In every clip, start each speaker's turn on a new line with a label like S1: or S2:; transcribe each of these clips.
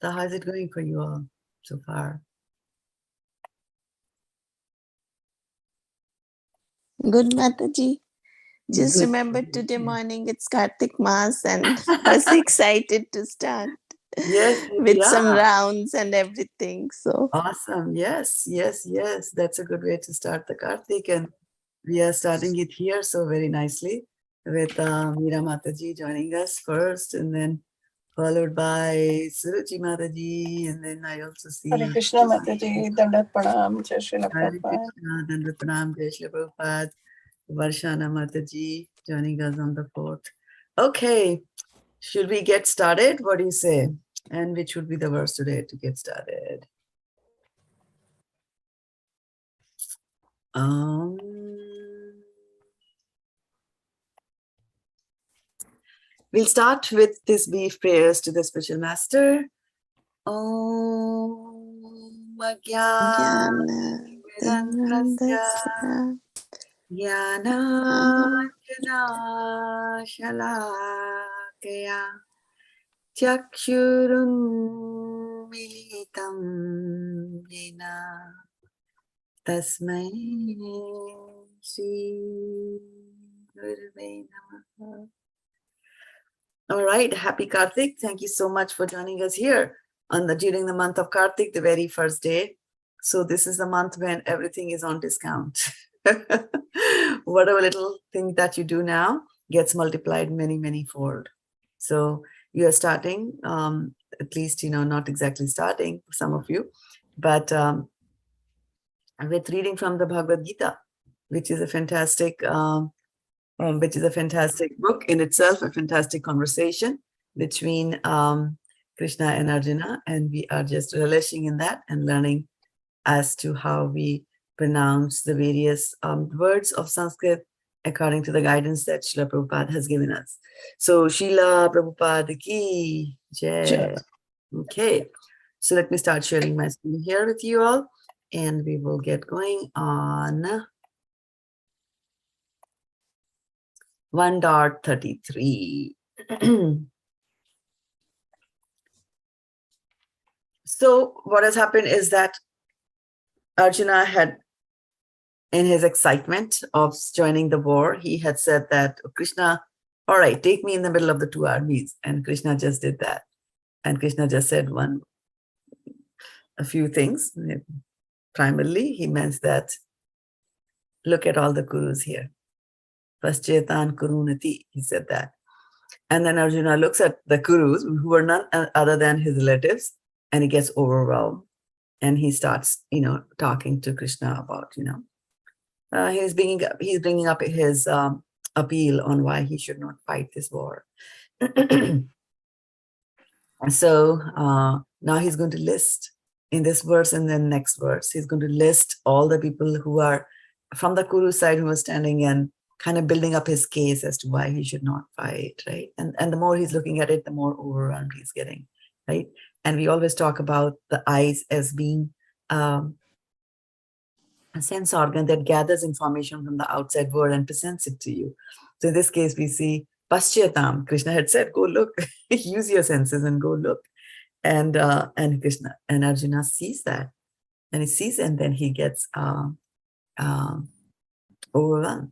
S1: So how is it going for you all so far?
S2: Good, Mataji. Just
S1: Good.
S2: remembered today morning it's Kartik Mass and was excited to start
S1: Yes,
S2: with
S1: yeah.
S2: some rounds and everything. So
S1: Awesome. Yes, yes, yes. That's a good way to start the Kartik. And we are starting it here so very nicely with Meera Mataji joining us first, and then followed by Suruchi Mataji, and then I also see
S3: Hare Krishna Mataji, Dandat Pranam, Jai Srila
S1: Hare
S3: Prabhupada.
S1: Krishna, Dandat Pranam, Jai Shri Prabhupada, Varshana Mataji joining us on the fourth. Okay, should we get started? What do you say? And which would be the verse today to get started? We'll start with this brief prayers to the spiritual master. Om Ajnana Jnanajana Shalakaya Chakshurun Militam Jena Tasmai Shri Gurave Namaha. All right, happy Kartik. Thank you so much for joining us here during the month of Kartik, the very first day. So this is the month when everything is on discount. Whatever little thing that you do now gets multiplied many, many fold. So you are starting, at least, not exactly starting for some of you, but with reading from the Bhagavad-gita, which is a fantastic book in itself, a fantastic conversation between Krishna and Arjuna, and we are just relishing in that and learning as to how we pronounce the various words of Sanskrit according to the guidance that Srila Prabhupada has given us. So Srila Prabhupada ki jai. Okay, so let me start sharing my screen here with you all, and we will get going on 1.33. So what has happened is that Arjuna had, in his excitement of joining the war, he had said that, Krishna, all right, take me in the middle of the two armies. And Krishna just did that. And Krishna just said a few things. Primarily, he meant that, look at all the Kurus here. Paschetan Kurunati, he said that. And then Arjuna looks at the Kurus, who are none other than his relatives, and he gets overwhelmed. And he starts, talking to Krishna about, he's bringing up his appeal on why he should not fight this war. So now he's going to list in this verse and then next verse, he's going to list all the people who are from the Kuru side who are standing and kind of building up his case as to why he should not fight, right? And the more he's looking at it, the more overwhelmed he's getting, right? And we always talk about the eyes as being a sense organ that gathers information from the outside world and presents it to you. So in this case, we see Paschyatam. Krishna had said, go look, use your senses and go look. And Krishna and Arjuna sees that. And he sees, and then he gets overwhelmed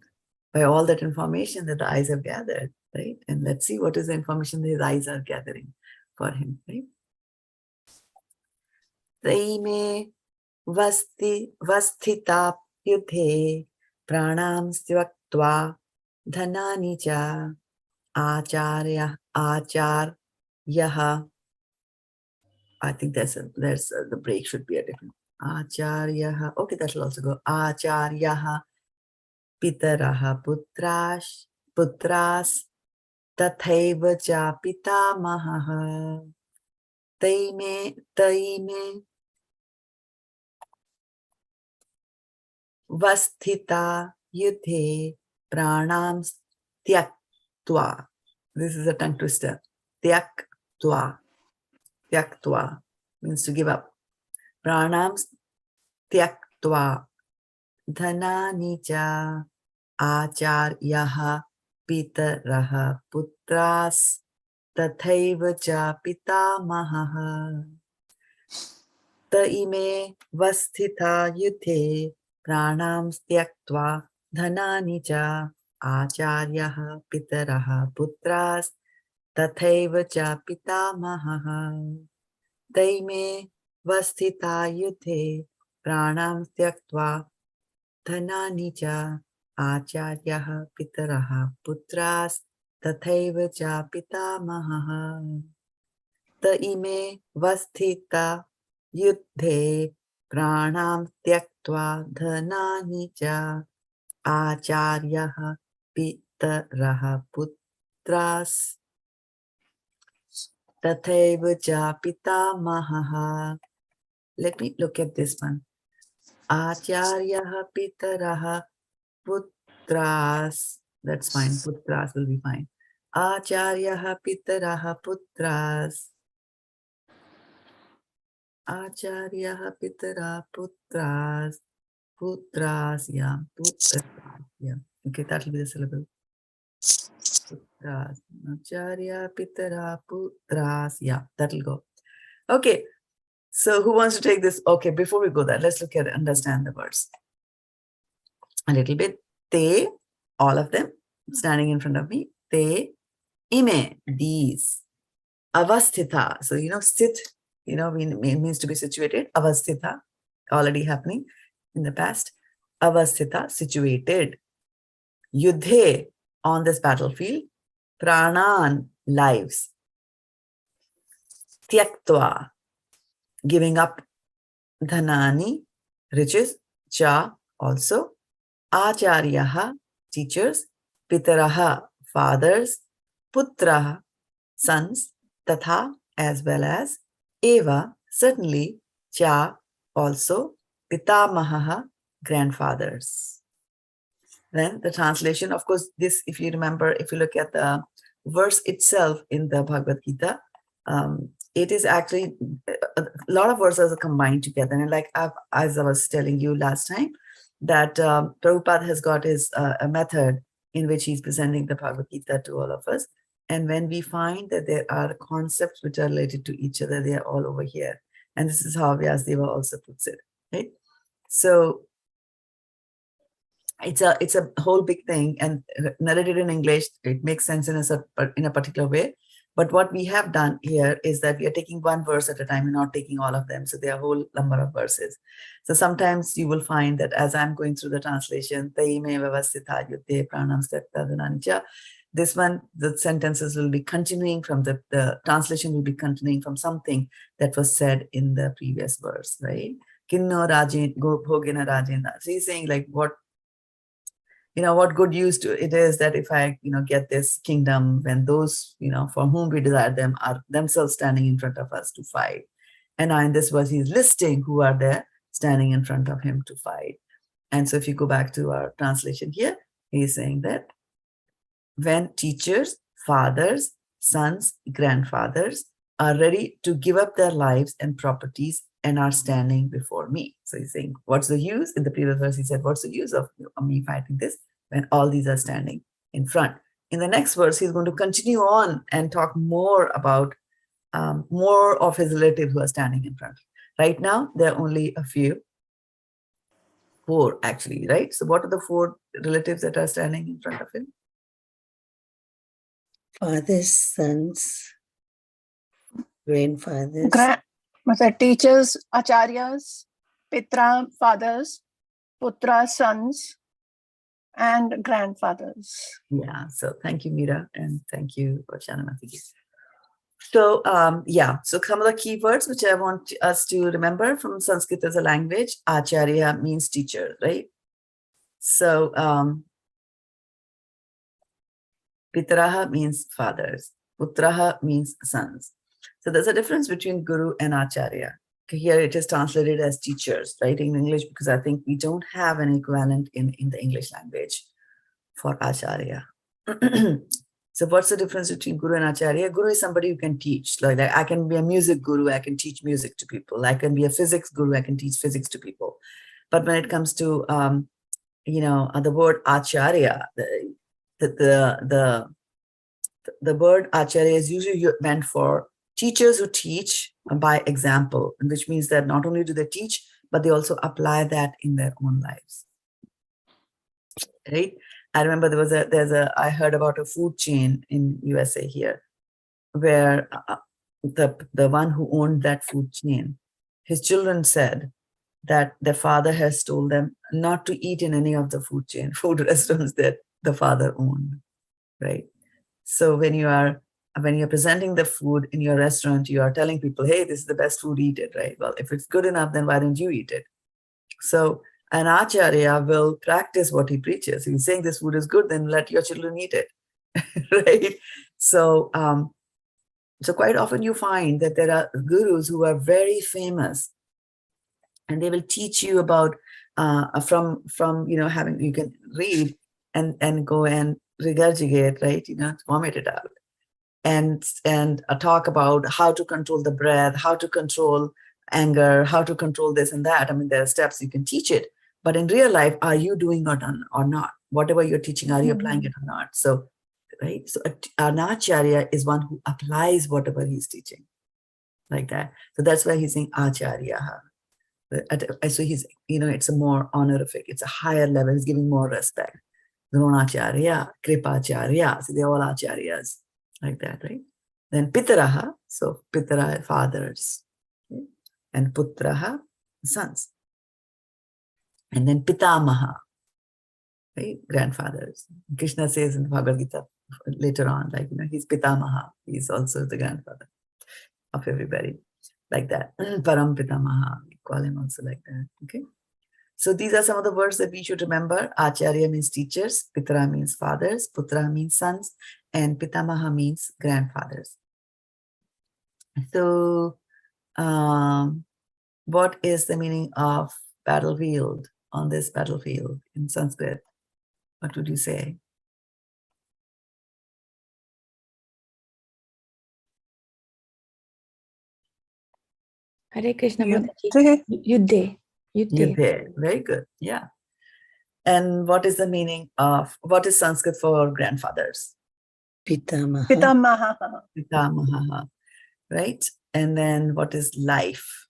S1: by all that information that the eyes have gathered, right? And let's see what is the information that his eyes are gathering for him, right? Taime vasthitā yuddhe prāṇāṁs tyaktvā dhanāni ca ācāryāḥ. I think the break should be a different. Ācāryāḥ. Okay, that will also go. Ācāryāḥ pitaraḥ putrās tathaiva ca pitāmahāḥ. Taime vasthitā yuddhe prāṇāṁs tyaktvā. This is a tongue twister. Tyaktvā means to give up. Prāṇāṁs tyaktvā dhanāni ca ācāryāḥ pitaraḥ putrās tathaiva cha pitāmahāḥ. Ta ime vasthitā yuddhe prāṇāṁs tyaktvā dhanāni ca ācāryāḥ pitaraḥ putrās tathaiva ca pitāmahāḥ. Ta ime vasthitā yuddhe prāṇāṁs tyaktvā dhanāni ca ācāryāḥ pitaraḥ putrās tathaiva ca pitāmahāḥ. Ta ime vasthitā yuddhe prāṇāṁs tyaktvā dhanāni ca ācāryāḥ pitaraḥ putrās tathaiva ca pitāmahāḥ. Let me look at this one. Ācāryāḥ pitaraḥ putrās. That's fine. Putrās will be fine. Ācāryāḥ pitaraḥ putrās. Ācāryāḥ pitaraḥ putrās. Putrās, yeah. Putrās, yeah. Okay, that will be the syllable. Putrās. Ācāryāḥ pitaraḥ putrās. Yeah, that will go. Okay. So who wants to take this? Okay, before we go there, let's look at understand the words a little bit. Te, all of them standing in front of me. Te, ime, these. Avasthitā. So, sit, means to be situated. Avasthitā, already happening in the past. Avasthitā, situated. Yuddhe, on this battlefield. Prāṇāṁs, lives. Tyaktvā, giving up. Dhanāni, riches. Cha, also. Ācāryāḥ, teachers. Pitaraḥ, fathers. Putrāः, sons. Tatha, as well as. Eva, certainly. Cha, also. Pitāmahāḥ, grandfathers. Then the translation, of course, this, if you remember, if you look at the verse itself in the Bhagavad-gita, it is actually, a lot of verses are combined together. And like as I was telling you last time, that Prabhupada has got his a method in which he's presenting the Bhagavad-gita to all of us. And when we find that there are concepts which are related to each other, they are all over here. And this is how Vyasadeva also puts it, right? So it's a whole big thing, and narrated in English, it makes sense in a particular way. But what we have done here is that we are taking one verse at a time and not taking all of them. So there are a whole number of verses. So sometimes you will find that as I'm going through the translation, this one, the sentences will be continuing from the translation will be continuing from something that was said in the previous verse, right? Kinno Rajin Go Bhogena Rajendra. So he's saying like what good use it is that if I, get this kingdom when those, for whom we desire them are themselves standing in front of us to fight. And now in this verse, he's listing who are there standing in front of him to fight. And so if you go back to our translation here, he's saying that when teachers, fathers, sons, grandfathers are ready to give up their lives and properties and are standing before me. So he's saying, what's the use? In the previous verse, he said, what's the use of me fighting this when all these are standing in front? In the next verse, he's going to continue on and talk more about more of his relatives who are standing in front. Right now, there are only a few. 4 actually, right? So what are the 4 relatives that are standing in front of him?
S2: Fathers, sons, grandfathers.
S3: Teachers, acharyas, pitaraḥ, fathers, putrās, sons, and grandfathers.
S1: Yeah, so thank you, Meera, and thank you, Vachanamati. So, so some of the keywords which I want us to remember from Sanskrit as a language. Ācāryāḥ means teacher, right? So, pitaraḥ means fathers. Putrāः means sons. So there's a difference between guru and ācāryāḥ. Here it is translated as teachers, right, in English, because I think we don't have an equivalent in the English language for ācāryāḥ. So what's the difference between guru and ācāryāḥ? Guru is somebody who can teach. Like I can be a music guru, I can teach music to people. I can be a physics guru, I can teach physics to people. But when it comes to, the word ācāryāḥ, the the word ācāryāḥ is usually meant for teachers who teach by example, which means that not only do they teach, but they also apply that in their own lives. Right? I remember I heard about a food chain in USA here, where the one who owned that food chain, his children said that their father has told them not to eat in any of the food restaurants that the father owned, right? So when you're presenting the food in your restaurant, you are telling people, hey, this is the best food, eat it, right? Well, if it's good enough, then why don't you eat it? So an ācāryāḥ will practice what he preaches. If he's saying this food is good, then let your children eat it, right? So, so quite often you find that there are gurus who are very famous, and they will teach you about from having, you can read and go and regurgitate, right? Vomit it out, and talk about how to control the breath, how to control anger, how to control this and that. I mean, there are steps you can teach it, but in real life, are you doing it or not? Whatever you're teaching, are you applying it or not? So, right. So an ācāryāḥ is one who applies whatever he's teaching, like that. So that's why he's saying ācāryāḥ. So he's, it's a more honorific, it's a higher level, he's giving more respect. Dronācārya, Kripācārya, so they're all ācāryas, like that, right? Then pitaraḥ, so pitaraḥ, fathers, okay? And putrās, sons. And then pitāmahāḥ, right? Grandfathers. Krishna says in Bhagavad-gita later on, like, he's pitāmahāḥ, he's also the grandfather of everybody, like that. Param pitāmahāḥ, we call him also like that, okay? So these are some of the words that we should remember. Ācārya means teachers, pitaraḥ means fathers, putrās means sons, and pitāmahāḥ means grandfathers. So what is the meaning of battlefield on this battlefield in Sanskrit? What would you say?
S4: Hare Krishna Mataji.
S3: Yuddhe.
S4: Yuddhe.
S1: Very good. Yeah. And what is the meaning of, what is Sanskrit for grandfathers?
S2: pitāmahāḥ.
S3: Pitāmahāḥ.
S1: Pitāmahāḥ. Right? And then what is life?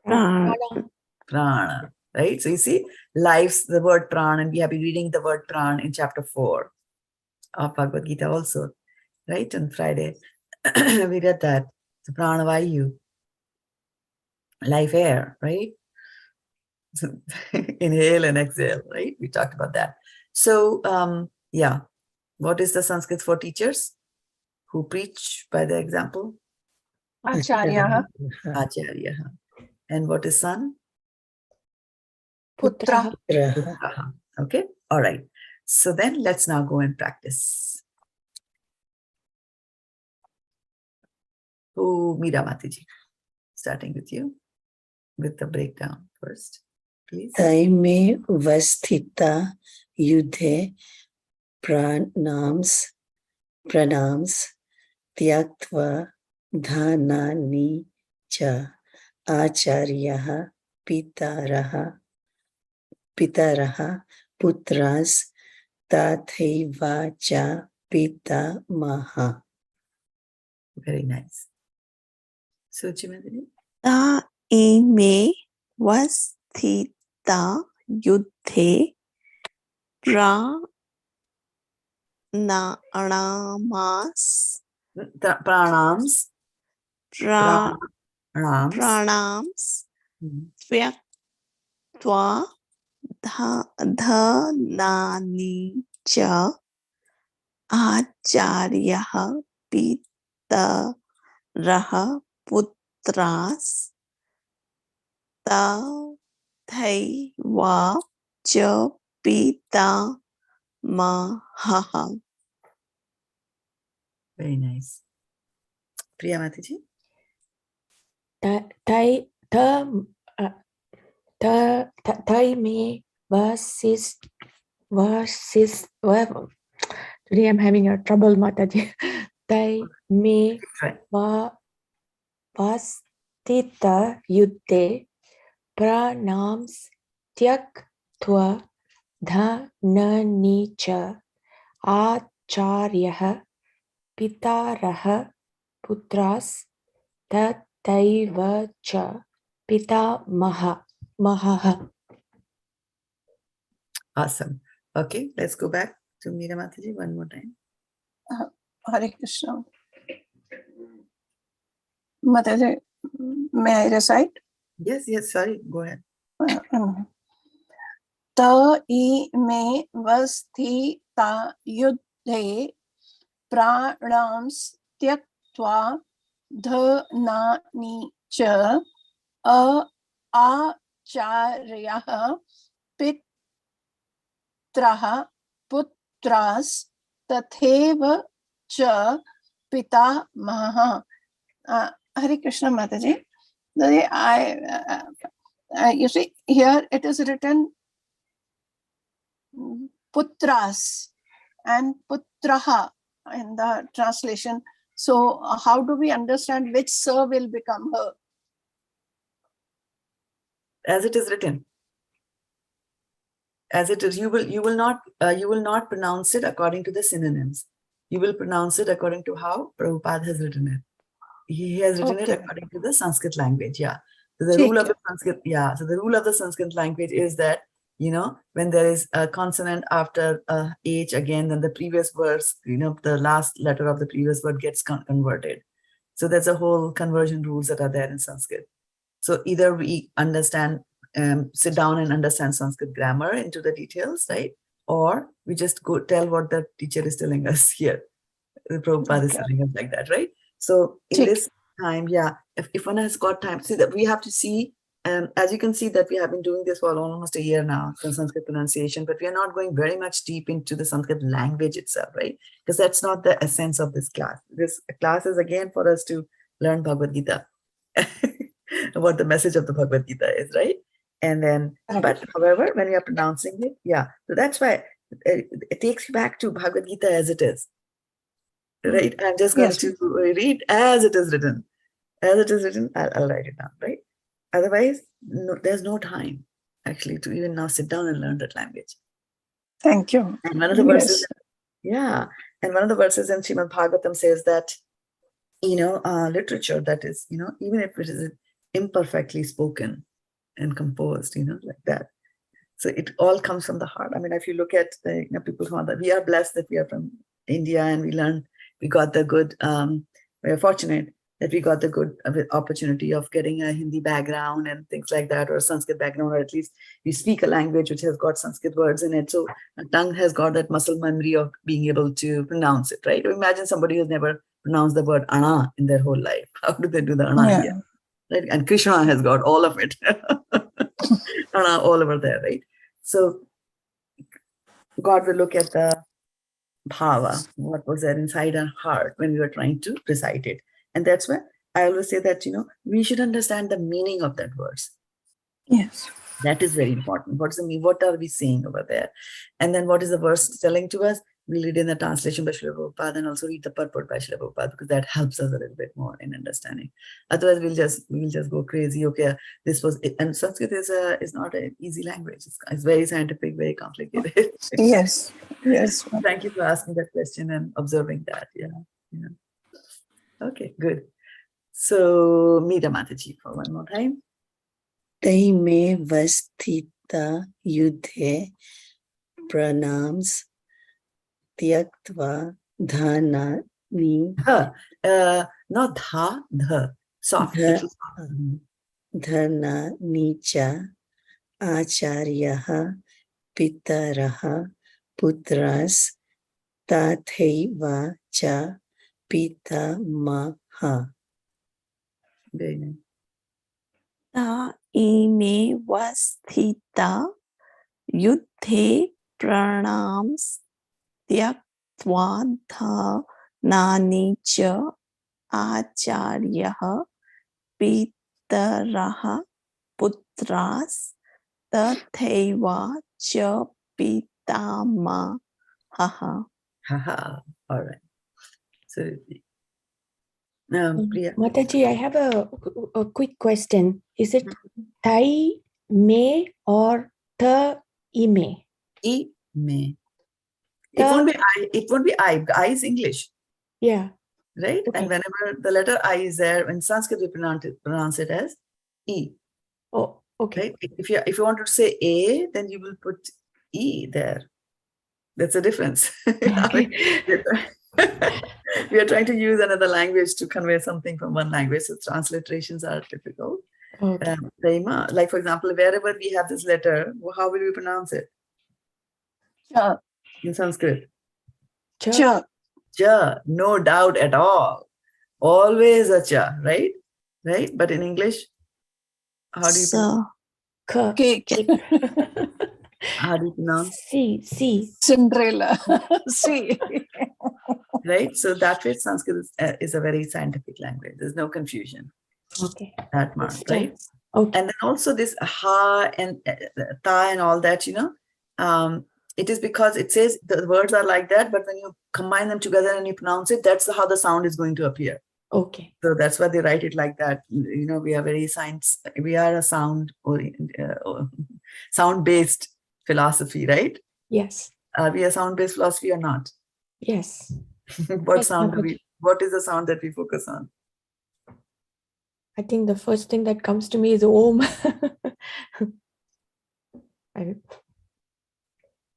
S4: Prāṇāṁs.
S1: Prāṇa. Right? So you see, life's the word prāṇa, and we have been reading the word prāṇa in chapter 4 of Bhagavad-gita also, right? On Friday, we read that. So prāṇa vayu, life air, right? So, inhale and exhale, right? We talked about that. So, yeah. What is the Sanskrit for teachers who preach by the example?
S3: Ācāryāḥ.
S1: Ācāryāḥ. And what is son?
S3: Putrā.
S2: Putrāः.
S1: Okay, all right. So then let's now go and practice. Oh, Meera Mataji, starting with you, with the breakdown first, please.
S2: Taime vasthitā yuddhe prāṇāṁs tyaktvā dhanāni ca ācāryāḥ pitaraḥ putrās tathaiva ca pitāmahāḥ.
S1: Very nice. So, Chimandini?
S2: Taime vasthitā yuddhe prāṇāṁs
S1: Prāṇāṁs.
S2: prāṇāṁs tyaktvā dhanāni ca ācāryāḥ pitaraḥ putrās tathaiva ca pitāmahāḥ.
S1: Very nice. Priya Mataji?
S4: Taime versus today I'm having a trouble, Mataji. Taime vasthitā yuddhe prāṇāṁs tyaktvā dhanāni ca ācāryāḥ ācāryāḥ, pitaraḥ, putrās, tathaiva ca pitāmahāḥ.
S1: Awesome. Okay, let's go back to Meera Mataji one more time.
S3: Hare Krishna. Mataji, may I recite?
S1: Yes, sorry, go ahead.
S3: Ta I me vasthitā yuddhe prāṇāṁs tyaktvā dhanāni ca ācāryāḥ pitaraḥ putrās tathaiva ca pitāmahāḥ. Hare Krishna, Mataji. You see, here it is written putrās and putraḥ in the translation. So how do we understand which sir will become her?
S1: As it is written. As it is, you will not pronounce it according to the synonyms. You will pronounce it according to how Prabhupada has written it. He has written it according to the Sanskrit language. Yeah. So the rule of the Sanskrit, so the rule of the Sanskrit language is that, when there is a consonant after H again, then the previous verse, the last letter of the previous word gets converted. So there's a whole conversion rules that are there in Sanskrit. So either we understand, sit down and understand Sanskrit grammar into the details, right? Or we just go tell what the teacher is telling us here. The Prabhupada is telling us like that, right? So in this time, if one has got time, see that we have to see, as you can see that we have been doing this for almost a year now, for Sanskrit pronunciation, but we are not going very much deep into the Sanskrit language itself, right? Because that's not the essence of this class. This class is again for us to learn Bhagavad-gita, what the message of the Bhagavad-gita is, right? And then, but however, when we are pronouncing it, so that's why it takes you back to Bhagavad-gita as it is. Right, I'm just going to read as it is written. As it is written, I'll write it down, right? Otherwise, there's no time actually to even now sit down and learn that language.
S3: Thank you.
S1: And one of the verses, and one of the verses in Srimad Bhagavatam says that, literature that is, even if it is imperfectly spoken and composed, like that. So it all comes from the heart. I mean, if you look at the people from we are blessed that we are from India and we got the good, we are fortunate that we got the good opportunity of getting a Hindi background and things like that, or a Sanskrit background, or at least we speak a language which has got Sanskrit words in it. So our tongue has got that muscle memory of being able to pronounce it, right? Imagine somebody who's never pronounced the word ana in their whole life. How do they do the ana here? Right? And Krishna has got all of it. Ana all over there, right? So God will look at the bhava, what was there inside our heart when we were trying to recite it. And that's why I always say that, we should understand the meaning of that verse.
S3: Yes.
S1: That is very important. What's the meaning? What are we saying over there? And then what is the verse telling to us? We read in the translation by Srila Prabhupada and also read the purport by Srila Prabhupada, because that helps us a little bit more in understanding. Otherwise, we'll just go crazy. Okay, this was it. And Sanskrit is not an easy language. It's very scientific, very complicated.
S3: Yes.
S1: Thank you for asking that question and observing that. Yeah. Okay, good. So Meera Mataji for one more time.
S2: Tai me vasthitā yuddhe prāṇāṁs tyaktvā dhanāni.
S1: Not dha, soft.
S2: Dhanāni ca ācāryāḥ pitaraḥ putrās tathaiva ca pitāmahāḥ.
S1: Very nice.
S2: Ta ime vasthitā yuddhe prāṇāṁs tyaktvā dhanāni ca ācāryāḥ pitaraḥ putrās tathaiva ca pitāmahāḥ.
S1: Haha. All right. So Priya.
S4: Mataji, I have a quick question. Is it tai me or ta ime?
S1: I me. It won't be I. It won't be I. I is English,
S4: Yeah.
S1: right?
S4: Okay.
S1: And whenever the letter I is there, in Sanskrit we pronounce it as E.
S4: Oh, okay.
S1: Right? If you want to say A, then you will put E there. That's a difference.
S4: Okay.
S1: We are trying to use another language to convey something from one language. So transliterations are difficult.
S4: Okay.
S1: Like for example, wherever we have this letter, how will we pronounce it
S3: Cha.
S1: in Sanskrit?
S3: Cha.
S1: Ja, no doubt at all. Always a cha, right? Right? But in English, how do you
S2: So,
S3: Cake.
S1: how do you pronounce?
S4: C.
S3: Cinderella. See.
S1: Right? So that way Sanskrit is a very scientific language. There's no confusion.
S4: Okay.
S1: That mark, right?
S4: Okay.
S1: And then also this ha and ta and all that, it is because it says the words are like that, but when you combine them together and you pronounce it, that's how the sound is going to appear.
S4: Okay.
S1: So that's why they write it like that. We are very we are a sound-based philosophy, right?
S4: Yes.
S1: Are we a sound-based philosophy or not?
S4: Yes.
S1: What
S4: Yes,
S1: sound
S4: Mataji.
S1: what is the sound that we focus on?
S4: I think the first thing that comes to me is Om.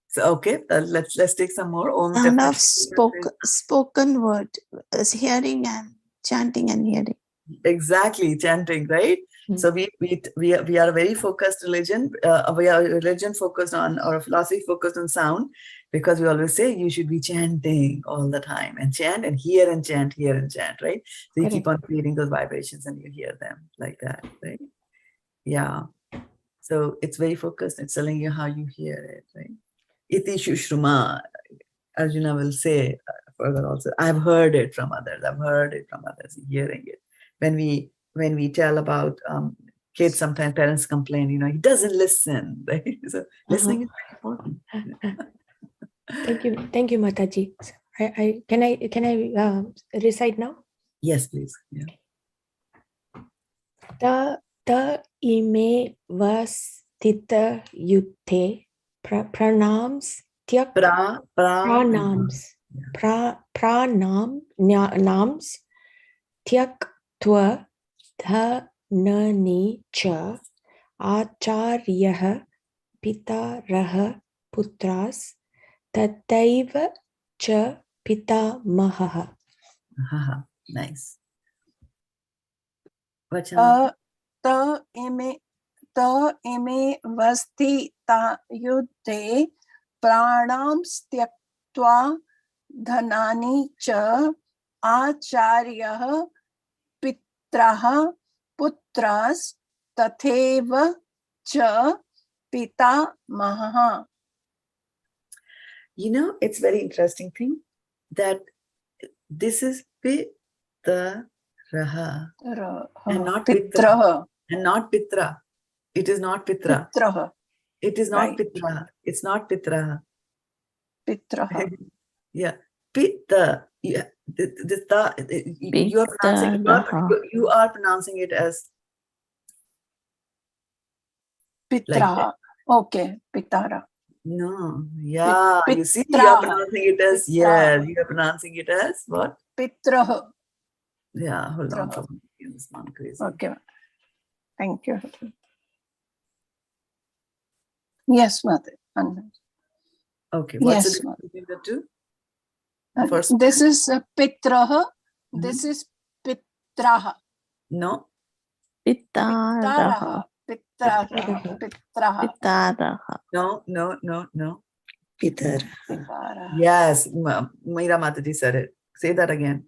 S1: So okay, let's take some more. Om
S2: sound of
S1: definitely-
S2: spoken word is hearing and chanting and hearing.
S1: Exactly, chanting, right?
S4: Mm.
S1: So we are a very focused religion. We are a religion focused on, or a philosophy focused on sound, because we always say you should be chanting all the time and chant and hear and chant, right? So you keep on creating those vibrations and you hear them like that, right? Yeah. So it's very focused. It's telling you how you hear it, right? Iti Shushruma, Arjuna will say further also, I've heard it from others. I've heard it from others, hearing it. When we tell about kids, sometimes parents complain, he doesn't listen, right? So listening is very important.
S4: Thank you, Mataji. Can I recite now?
S1: Yes, please. Yeah.
S4: Ta ime vasthitā yuddhe prāṇāṁs prāṇāṁs tyaktvā dhanāni ca ācāryāḥ pitaraḥ putrās tathaiva ca pitāmahāḥ.
S1: Nice.
S3: Ta ime vasthitā yuddhe prāṇāṁs tyaktvā dhanāni ca ācāryāḥ pitaraḥ putrās tathaiva ca pitāmahāḥ.
S1: It's very interesting thing that this is pitaraḥ and not
S3: pitraḥ.
S1: And not pitra. It is not pitra.
S3: Pitraḥ.
S1: It is not
S3: Right.
S1: pitra. It's not pitra.
S3: Pitraḥ.
S1: Yeah. Pitta. Yeah. You are pronouncing it as
S3: Pitraḥ. Okay. Pitara.
S1: no. Yeah. You see, you
S3: Pitraḥ.
S1: are pronouncing it as yes. You are pronouncing it as what?
S3: Pitraḥ.
S1: Yeah. Hold on.
S3: Pitraḥ.
S1: This one crazy.
S3: Okay. Thank you. Yes, Mother.
S1: Okay. What's
S3: Yes,
S1: the difference between the two?
S3: And
S1: First
S3: this is pitraḥ. This is pitraḥ.
S1: No.
S2: Pitaraḥ.
S3: Pitraḥ.
S2: Pitaraḥ.
S1: No.
S3: Pitraḥ.
S1: Yes. Meera Mataji said it. Say that again.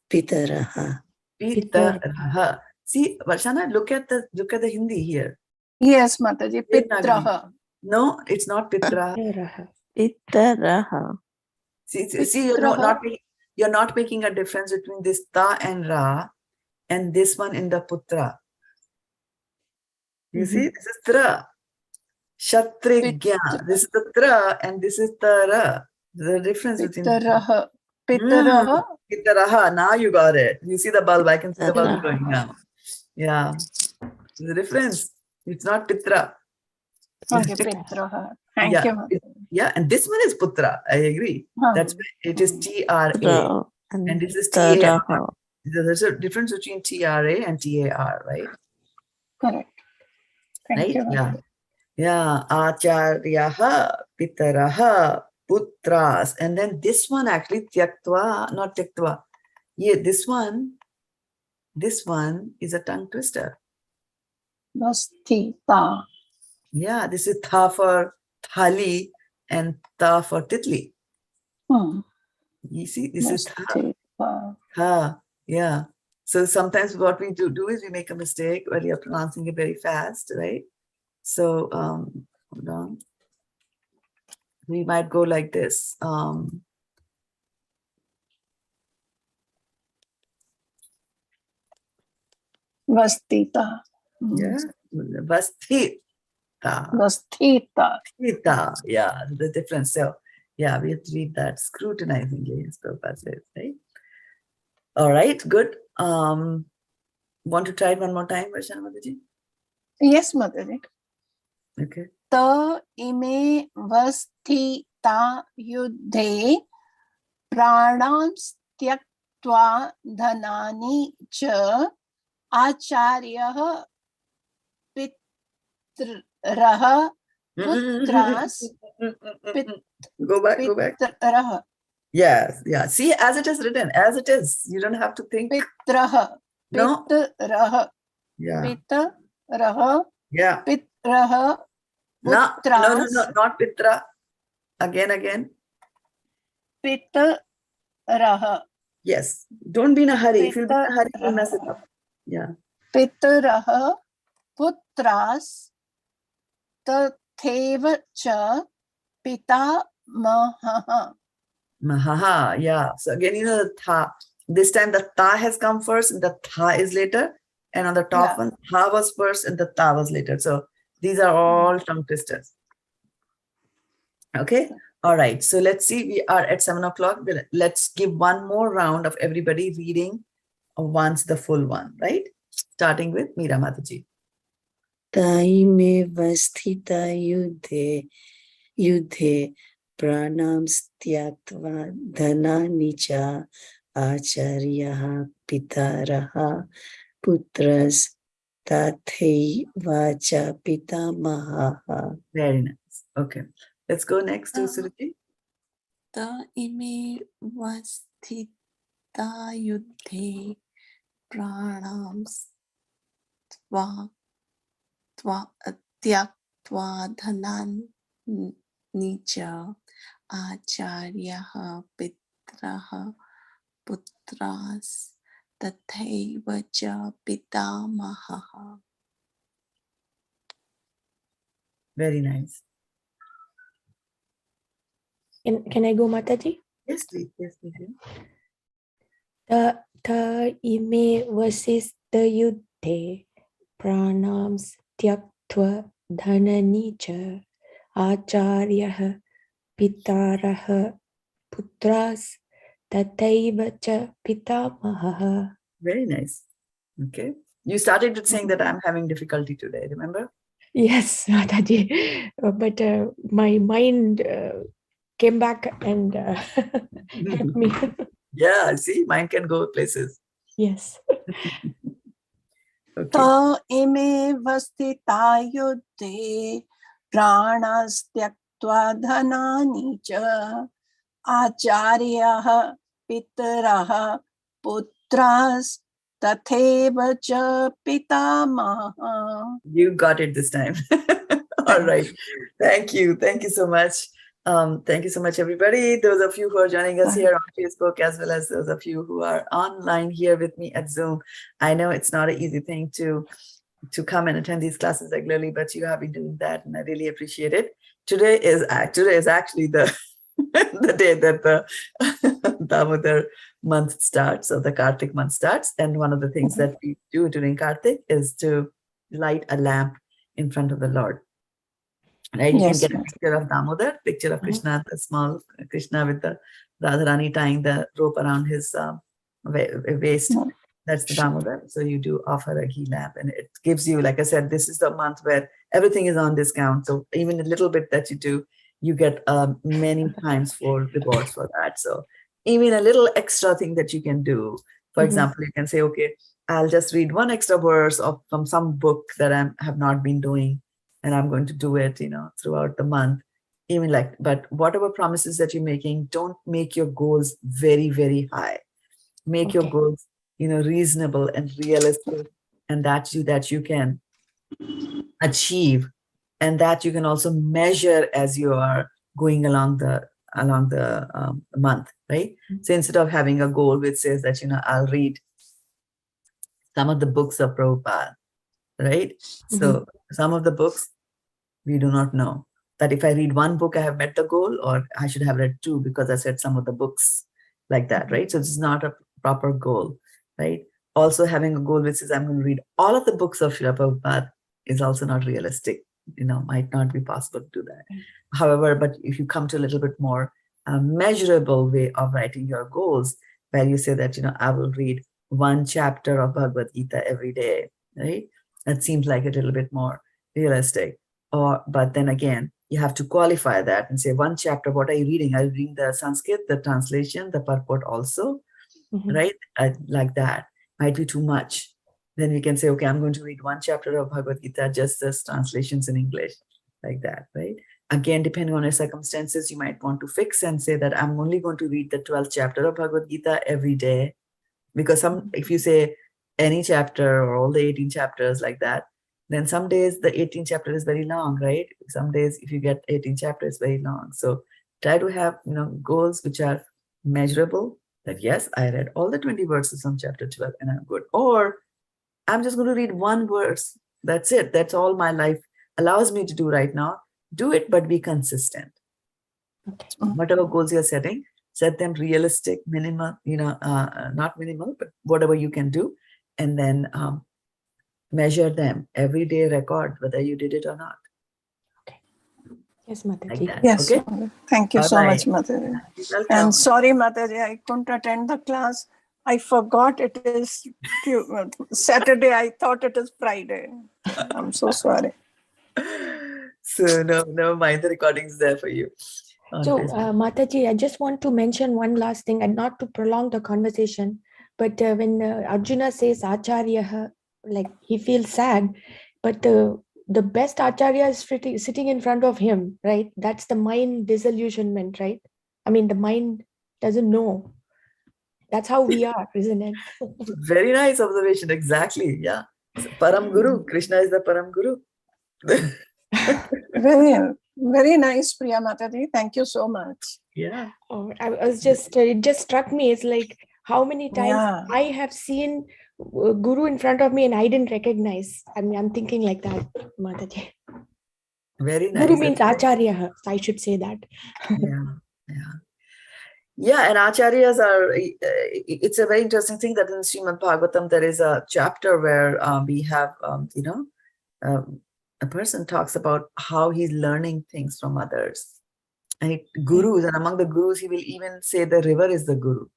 S2: Pitaraḥ.
S1: Pitaraḥ. See, Varshana, look at the Hindi here.
S3: Yes, Mataji. Pitraḥ.
S1: No, it's not pitra.
S2: Pitaraḥ.
S1: See, you're not making a difference between this ta and ra and this one in the putra. You see, this is tra. Kshatrigya. This is the tra and this is tara. The difference between
S3: Pitraḥ. Pitraḥ.
S1: Pitaraḥ. Now you got it. You see the bulb. I can see the bulb going now. Yeah. There's a difference. It's not pitra.
S3: Okay, pitraḥ. Thank
S1: Yeah,
S3: you. Mataji.
S1: yeah, and this one is putra. I agree. That's why it is TRA, and
S2: and
S1: this is TAR.
S2: taraha.
S1: There's a difference between TRA and TAR, right?
S3: Correct. Thank
S1: Right?
S3: you.
S1: Yeah.
S3: Mataji.
S1: Yeah. Ācāryāḥ, pitaraḥ, putrās. And then this one actually, tyaktvā, not tyaktvā. Yeah, this one is a tongue twister.
S3: Vasthitā.
S1: Yeah, this is tha for thali and ta for titli. You see, this is tha. Yeah. So sometimes what we do is we make a mistake while you're pronouncing it very fast, right? So hold on. We might go like this.
S3: Vasthitā.
S1: Yeah, vasthitā.
S3: Vasthitā.
S1: Vasthitā. Yeah, the difference. So yeah, we have to read that scrutinizingly, as Prabhupada says, right? All right, good. Want to try it one more time, Varshana Mataji?
S3: Yes, Mataji.
S1: Okay.
S3: Ta ime vasthitā yuddhe prāṇāṁs tyaktvā dhanāni cha ācāryāḥ pitaraḥ putrās
S1: Go back.
S3: pitaraḥ
S1: Yes, yeah. See, as it is written, as it is. You don't have to think.
S3: pitaraḥ
S1: No.
S3: pitaraḥ
S1: Yeah.
S3: pitaraḥ
S1: Yeah.
S3: pitaraḥ
S1: No,
S3: putrās
S1: not pitra. Again.
S3: pitaraḥ
S1: Yes. Don't be in a hurry. If you'll be in a hurry, you'll mess it up. Yeah.
S3: pitaraḥ putrās tathaiva cha pitāmahāḥ.
S1: Mahaha, yeah. So again, the tha. This time the ta has come first and the tha is later. And on the top
S3: Yeah.
S1: one, tha was first and the ta was later. So these are all tongue twisters. Okay. All right. So let's see. We are at 7 o'clock. Let's give one more round of everybody reading once the full one, right? Starting with Meera Mataji.
S2: Taime vasthitā yuddhe prāṇāṁs tyaktvā dhanāni ca ācāryāḥ pitaraḥ putrās tathaiva ca pitāmahāḥ.
S1: Very nice. Okay. Let's go next to Suruchi.
S2: Taime vasthitā yuddhe prāṇāṁs tyaktvā dhanāni ca ācāryāḥ pitaraḥ putrās tathaiva ca pitāmahāḥ.
S1: Very nice.
S4: Can I go, Mataji?
S1: Yes, please. Yes, please.
S4: Ta ime vasistā yuddhe prāṇāṁs tyaktvā dhanāni ca ācāryāḥ pitaraḥ putrās tathaiva ca pitāmahāḥ.
S1: Very nice. Okay. You started with saying that I'm having difficulty today, remember?
S4: Yes, Mataji. But my mind came back and helped me.
S1: Yeah, see, mine can go places.
S4: Yes.
S1: Okay.
S3: Ta ime vasthitā yuddhe prāṇās tyaktvā dhanāni ca ācāryāḥ pitaraḥ putrās tathaiva ca pitāmahāḥ.
S1: You got it this time. All right. Thank you. Thank you so much. Thank you so much, everybody. Those of you who are joining us here on Facebook, as well as those of you who are online here with me at Zoom. I know it's not an easy thing to come and attend these classes regularly, but you have been doing that, and I really appreciate it. Today is actually the the day that the Damodar month starts, or the Kartik month starts. And one of the things that we do during Kartik is to light a lamp in front of the Lord. Right? You
S3: Yes,
S1: can get a picture of Damodar, picture of Krishna, the small Krishna with the Radharani tying the rope around his waist. That's the Damodar. So you do offer a ghee lamp, and it gives you, like I said, this is the month where everything is on discount. So even a little bit that you do, you get many times for rewards for that. So even a little extra thing that you can do. For example, you can say, okay, I'll just read one extra verse from some book that I have not been doing, and I'm going to do it, throughout the month. Even but whatever promises that you're making, don't make your goals very, very high. Make your goals, reasonable and realistic, and that you can achieve, and that you can also measure as you are going along the month, right? So instead of having a goal which says that, I'll read some of the books of Prabhupada, right? So some of the books we do not know that if I read one book, I have met the goal, or I should have read two because I said some of the books like that, right? So this is not a proper goal, right? Also having a goal which says I'm going to read all of the books of Srila Prabhupada is also not realistic, might not be possible to do that. However, but if you come to a little bit more measurable way of writing your goals, where you say that, I will read one chapter of Bhagavad-gita every day, right? That seems like a little bit more realistic. But then again, you have to qualify that and say, one chapter, what are you reading? Are you reading the Sanskrit, the translation, the purport also, right? Like that might be too much. Then we can say, okay, I'm going to read one chapter of Bhagavad-gita, just as translations in English, like that, right? Again, depending on your circumstances, you might want to fix and say that I'm only going to read the 12th chapter of Bhagavad-gita every day. Because if you say any chapter or all the 18 chapters like that, then some days the 18th chapter is very long, right? Some days if you get 18 chapters, very long. So try to have, goals which are measurable, that yes, I read all the 20 verses from chapter 12 and I'm good. Or I'm just going to read one verse. That's it. That's all my life allows me to do right now. Do it, but be consistent.
S4: Okay.
S1: Whatever goals you're setting, set them realistic, minimal, not minimal, but whatever you can do. And then measure them every day, record whether you did it or not.
S4: Okay. Yes, Mataji.
S1: Like that.
S3: Yes.
S1: Okay.
S3: Thank you so
S1: Bye-bye.
S3: much, Mataji.
S1: Welcome.
S3: And sorry, Mataji, I couldn't attend the class. I forgot it is Saturday. I thought it is Friday. I'm so sorry.
S1: So never mind, the recording is there for you.
S4: So, Mataji, I just want to mention one last thing, and not to prolong the conversation, but when Arjuna says ācāryāḥ, like he feels sad, but the best ācārya is sitting in front of him, right? That's the mind disillusionment, right? I mean, the mind doesn't know. That's how we are, isn't it?
S1: Very nice observation. Exactly. Yeah. So, Param Guru. Krishna is the Param Guru.
S3: Very, very nice, Priya Mataji. Thank you so much.
S1: Yeah.
S4: Oh, I was just, it just struck me. It's like how many times I have seen Guru in front of me and I didn't recognize. I mean, I'm thinking like that, Mataji.
S1: Very nice.
S4: Guru means ācārya. I should say that.
S1: Yeah, and acharyas are, it's a very interesting thing that in Srimad Bhagavatam, there is a chapter where we have, a person talks about how he's learning things from others. And gurus, and among the gurus, he will even say the river is the guru.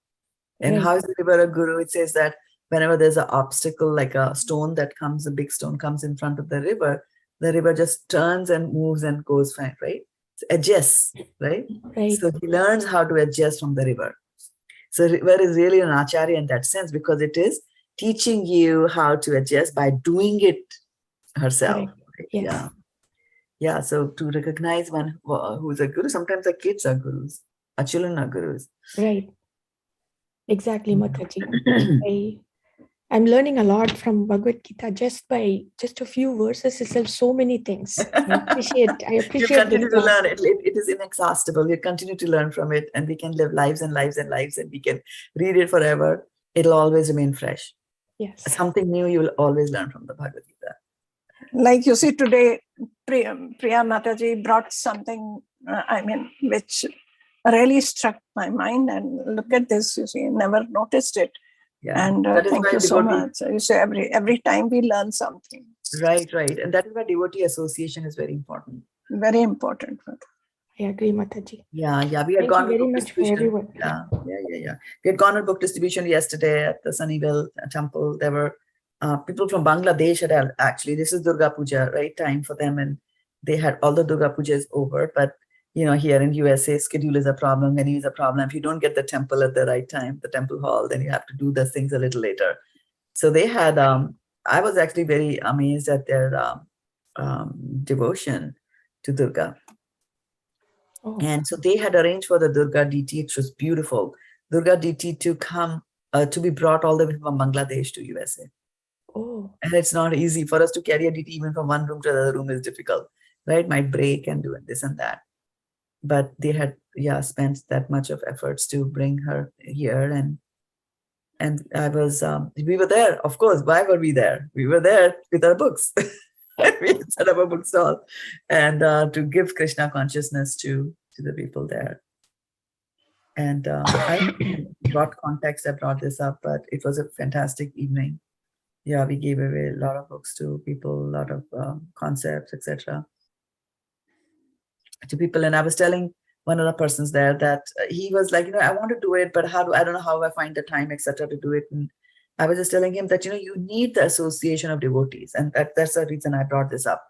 S1: And how is the river a guru? It says that whenever there's an obstacle, like a stone that comes, a big stone comes in front of the river just turns and moves and goes fine, right? Adjusts, right? So he learns how to adjust from the river. So river is really an acharya in that sense, because it is teaching you how to adjust by doing it herself. Right?
S4: Yes.
S1: Yeah. So to recognize one who's a guru, sometimes the kids are gurus, our children are gurus.
S4: Right. Exactly, Mataji. I'm learning a lot from Bhagavad-gita just a few verses itself, so many things. I appreciate
S1: You continue to learn. It is inexhaustible. We continue to learn from it, and we can live lives and lives and lives, and we can read it forever. It'll always remain fresh.
S4: Yes.
S1: Something new you will always learn from the Bhagavad-gita.
S3: Like you see today, Priya Mataji brought something, which really struck my mind. And look at this, you see, never noticed it.
S1: Yeah.
S3: And thank you so much. You say every time we learn something.
S1: Right. And that is why devotee association is very important.
S3: Very important.
S4: I I agree, Mataji.
S1: Yeah, we had
S4: Thank you
S1: gone to
S4: very
S1: book
S4: much for
S1: distribution.
S4: everyone.
S1: Yeah. We had gone to book distribution yesterday at the Sunnyvale temple. There were people from Bangladesh had actually, this is Durga Puja, right? Time for them. And they had all the Durga Puja is over. But, here in USA, schedule is a problem. Venue is a problem. If you don't get the temple at the right time, the temple hall, then you have to do those things a little later. So they had, I was actually very amazed at their devotion to Durga.
S4: Oh.
S1: And so they had arranged for the Durga deity, which was beautiful, Durga deity to come, to be brought all the way from Bangladesh to USA.
S4: Oh.
S1: And it's not easy for us to carry a deity even from one room to the other room is difficult, right? Might break and do this and that. But they had, spent that much of efforts to bring her here. And I was, we were there, of course. Why were we there? We were there with our books. We set up a bookstall and to give Krishna consciousness to the people there. And I brought context, I brought this up, but it was a fantastic evening. Yeah, we gave away a lot of books to people, a lot of concepts, etc. to people. And I was telling one of the persons there that he was like, I want to do it, but I don't know how I find the time, etc. to do it. And I was just telling him that, you need the association of devotees. And that's the reason I brought this up,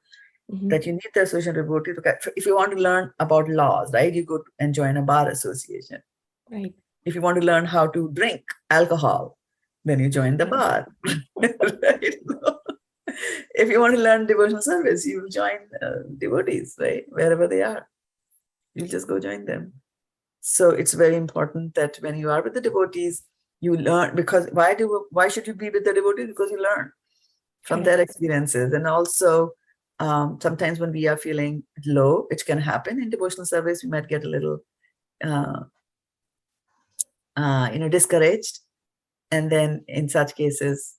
S1: that you need the association of devotees. If you want to learn about laws, right, you go and join a bar association.
S4: Right.
S1: If you want to learn how to drink alcohol, then you join the bar. Right? If you want to learn devotional service, you join devotees, right? Wherever they are. You just go join them. So it's very important that when you are with the devotees, you learn, because why should you be with the devotees? Because you learn from their experiences. And also sometimes when we are feeling low, which can happen in devotional service, we might get a little discouraged. And then in such cases,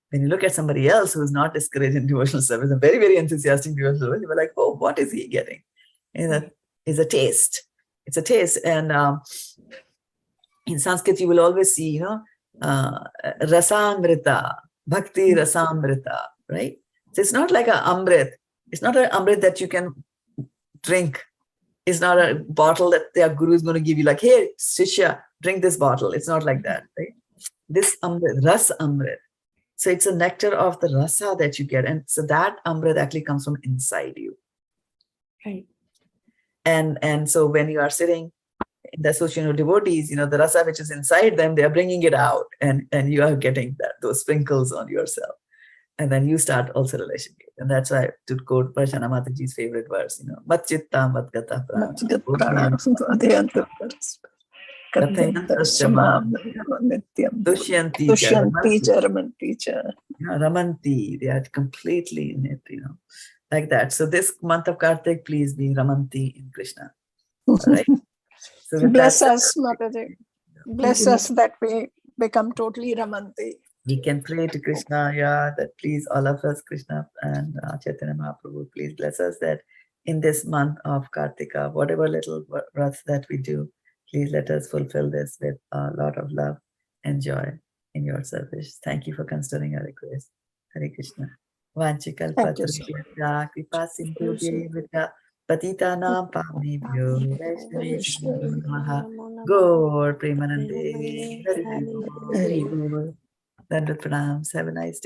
S1: when you look at somebody else who's not discouraged in devotional service and very, very enthusiastic in devotional service, you're like, oh, what is he getting? And that is a taste. It's a taste. And in Sanskrit, you will always see, rasamrita, bhakti rasamrita, right? So it's not like an amrit. It's not an amrit that you can drink. It's not a bottle that their guru is going to give you like, hey, Shishya, drink this bottle. It's not like that, right? This amrit, ras amrit. So it's a nectar of the rasa that you get. And so that amrit actually comes from inside you.
S4: Right.
S1: And so when you are sitting in the association of devotees, the rasa which is inside them, they are bringing it out, and you are getting those sprinkles on yourself. And then you start also relationship. And that's why to quote Prashana Mataji's favorite verse, matchitta matgata ramanti. They are completely in it, like that. So this month of Kartik, please be ramanti in Krishna. All right. So
S3: bless us, Mataji. Bless us that we become totally ramanti.
S1: We can pray to Krishna, that please, all of us, Krishna and Chaitanya Mahaprabhu, please bless us that in this month of Kartika, whatever little vrats that we do, please let us fulfill this with a lot of love and joy in your service. Thank you for considering our request. Hare Krishna. Vanchikal patrubhya kripa sindhubhya patitanam pavnebhyo vaishnavebhyo namaha Gaur Premanande Hari Bol. Dandavat Prāṇāṁs. Have a nice day.